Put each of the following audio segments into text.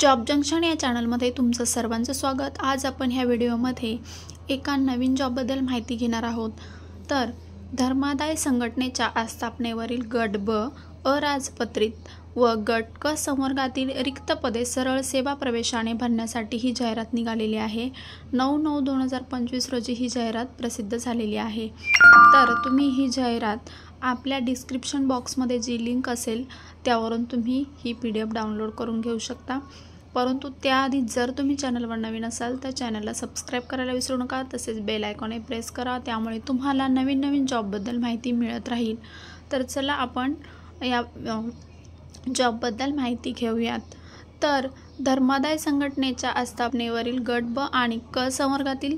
Job junction या चॅनलमध्ये तुमचं सर्वांचं स्वागत। आज आपण ह्या व्हिडिओमध्ये एका नवीन जॉबबद्दल माहिती घेणार आहोत। तर धर्मादाय संघटनेच्या आस्थापनेवरील गट ब अराजपत्रित व गट क संवर्गातील रिक्त पदे सरळ सेवा प्रवेशाने भरण्यासाठी ही जाहिरात निघालेली आहे। 9/9/2025 रोजी ही जाहिरात प्रसिद्ध झालेली आहे। तर तुम्ही ही जाहिरात आपल्या डिस्क्रिप्शन बॉक्समध्ये जी लिंक असेल त्यावरून तुम्ही ही PDF डाउनलोड करून घेऊ शकता। परंतु त्याआधी जर तुम्ही चॅनलवर नवीन असाल तर चॅनलला सबस्क्राइब करायला विसरू नका। तसेच बेल आयकॉन प्रेस करा, त्यामुळे तुम्हाला नवीन जॉबबद्दल माहिती मिळत राहील। तर चला आपण या जॉबबद्दल माहिती घेऊयात। तर धर्मादाय संघटनेच्या आस्थापनेवरील गट ब आणि क संवर्गातील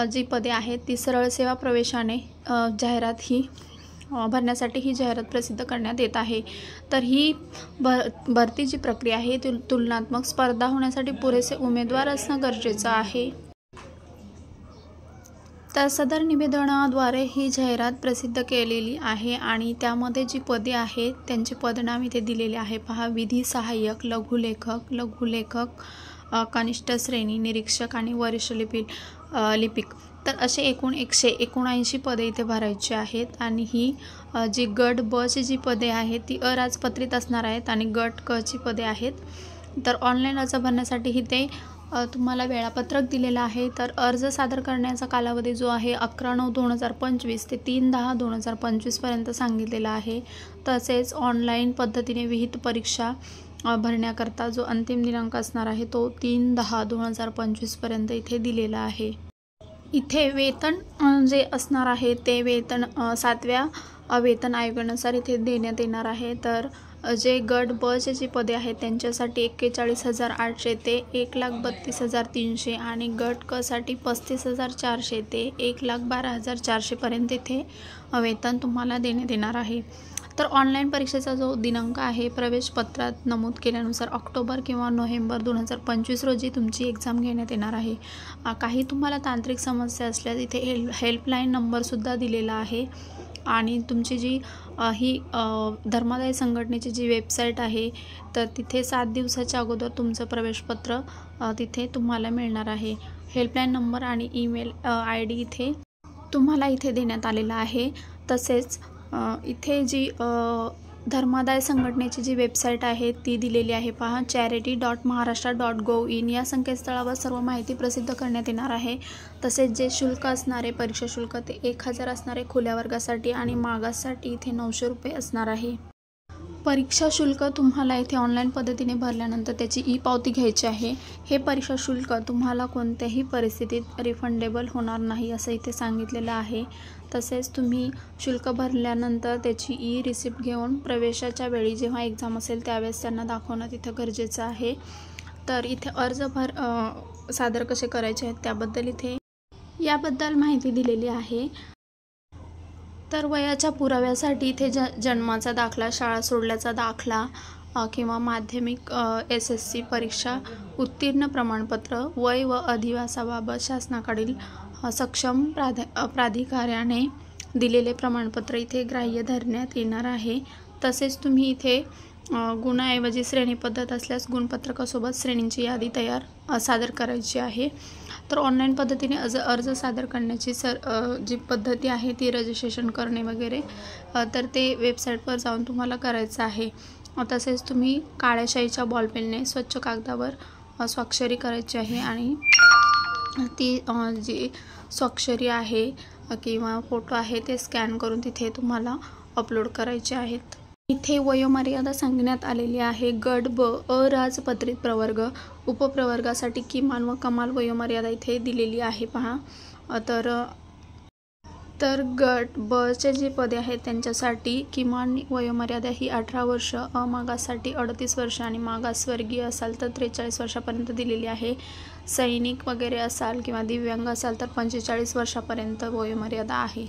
जी पदे आहेत ती सरळ सेवा प्रवेशाने जाहिरात ही भरण्यासाठी ही जाहिरात प्रसिद्ध करण्यात येत आहे। तर ही भरती जी प्रक्रिया आहे ती तुलनात्मक स्पर्धा होण्यासाठी पुरेसे उमेदवार असणं गरजेचं आहे। तर सदर निवेदनाद्वारे ही जाहिरात प्रसिद्ध केलेली आहे आणि त्यामध्ये जी पदे आहेत त्यांचे पदनाम इथे दिलेले आहे। पहा, विधी सहाय्यक, लघुलेखक, कनिष्ठ श्रेणी निरीक्षक आणि वरिष्ठ लिपिक। तर असे एकूण 179 पदे इथे भरायची आहेत आणि ही जी गट ब ची जी पदे आहेत ती अराजपत्रित असणार आहेत आणि गट क ची पदे आहेत। तर ऑनलाईन अर्ज भरण्यासाठी इथे तुम्हाला वेळापत्रक दिलेलं आहे। तर अर्ज सादर करण्याचा कालावधी जो आहे 11/9/2025 ते 3/10/2025 पर्यंत सांगितलेला आहे। तसेच ऑनलाईन पद्धतीने विहित परीक्षा भरण्याकरता जो अंतिम दिनांक असणार आहे तो 3/10/2025 पर्यंत इथे दिलेला आहे। इथे वेतन जे असणार आहे ते वेतन 7व्या वेतन आयोगानुसार इथे देण्यात येणार आहे। तर जे गट ब चे जी पदे आहेत त्यांच्यासाठी 41,800 ते 1,32,300 आणि गट क साठी 35,400 ते 1,12,400 पर्यंत इथे वेतन तुम्हाला देण्यात येणार आहे। तर ऑनलाईन परीक्षेचा जो दिनांक आहे प्रवेश पत्रात नमूद केल्यानुसार ऑक्टोबर किंवा नोव्हेंबर 2025 रोजी तुमची एक्झाम घेण्यात येणार आहे। काही तुम्हाला तांत्रिक समस्या असल्यास इथे हेल्पलाईन नंबरसुद्धा दिलेला आहे आणि तुमची जी ही धर्मादाय संघटनेची जी वेबसाईट आहे तर तिथे 7 दिवसाच्या अगोदर तुमचं प्रवेशपत्र तिथे तुम्हाला मिळणार आहे। हेल्पलाईन नंबर आणि ईमेल ID इथे तुम्हाला इथे देण्यात आलेला आहे। तसेच इथे जी धर्मादाय संघटनेची जी वेबसाईट आहे ती दिलेली आहे। पहा, charity.maharashtra.gov.in या संकेतस्थळावर सर्व माहिती प्रसिद्ध करण्यात येणार आहे। तसेच जे शुल्क असणारे परीक्षा शुल्क ते 1000 असणारे खुल्या वर्गासाठी आणि मागाससाठी इथे 900 रुपये असणार आहे। परीक्षा शुल्क तुम्हाला इथे ऑनलाईन पद्धतीने भरल्यानंतर त्याची ई-पावती घ्यायची आहे। हे परीक्षा शुल्क तुम्हाला कोणत्याही परिस्थितीत रिफंडेबल होणार नाही असं इथे सांगितलेलं आहे। तसेच तुम्ही शुल्क भरल्यानंतर त्याची ई-रिसिप्ट घेऊन प्रवेशाच्या वेळी जेव्हा एक्झाम असेल त्यावेळेस त्यांना दाखवणं तिथं गरजेचं आहे। तर इथे अर्ज सादर कसे करायचे आहेत त्याबद्दल इथे याबद्दल माहिती दिलेली आहे। तर वयाच्या पुराव्यासाठी इथे जन्माचा दाखला, शाळा सोडल्याचा दाखला किंवा माध्यमिक SSC परीक्षा उत्तीर्ण प्रमाणपत्र, वय व अधिवासाबाबत शासनाकडील सक्षम प्राधिकाऱ्याने दिलेले प्रमाणपत्र इथे ग्राह्य धरण्यात येणार आहे। तसेच तुम्ही इथे गुणाऐवजी श्रेणी पद्धत असल्यास गुणपत्रकासोबत श्रेणींची यादी सादर करायची आहे। तर ऑनलाईन पद्धतीने अर्ज सादर करण्याची जी पद्धती आहे ती रजिस्ट्रेशन करणे वगैरे तर ते वेबसाईटवर जाऊन तुम्हाला करायचं आहे। तसेच तुम्ही काळ्या शाईच्या बॉलपेनने स्वच्छ कागदावर स्वाक्षरी करायची आहे आणि ती जी स्वाक्षरी आहे किंवा फोटो आहे ते स्कॅन करून तिथे तुम्हाला अपलोड करायचे आहेत। इथे वयोमर्यादा सांगण्यात आलेली आहे। गट ब अराजपत्रित प्रवर्ग उपप्रवर्गासाठी किमान व कमाल वयोमर्यादा इथे दिलेली आहे। पहा, तर गट ब चे जे पदे आहेत त्यांच्यासाठी किमान वयोमर्यादा ही 18 वर्ष, अमागाससाठी 38 वर्ष आणि मागासवर्गीय असाल तर 43 वर्षापर्यंत दिलेली आहे। सैनिक वगैरे असाल किंवा दिव्यांग असाल तर 45 वर्षापर्यंत वयोमर्यादा आहे।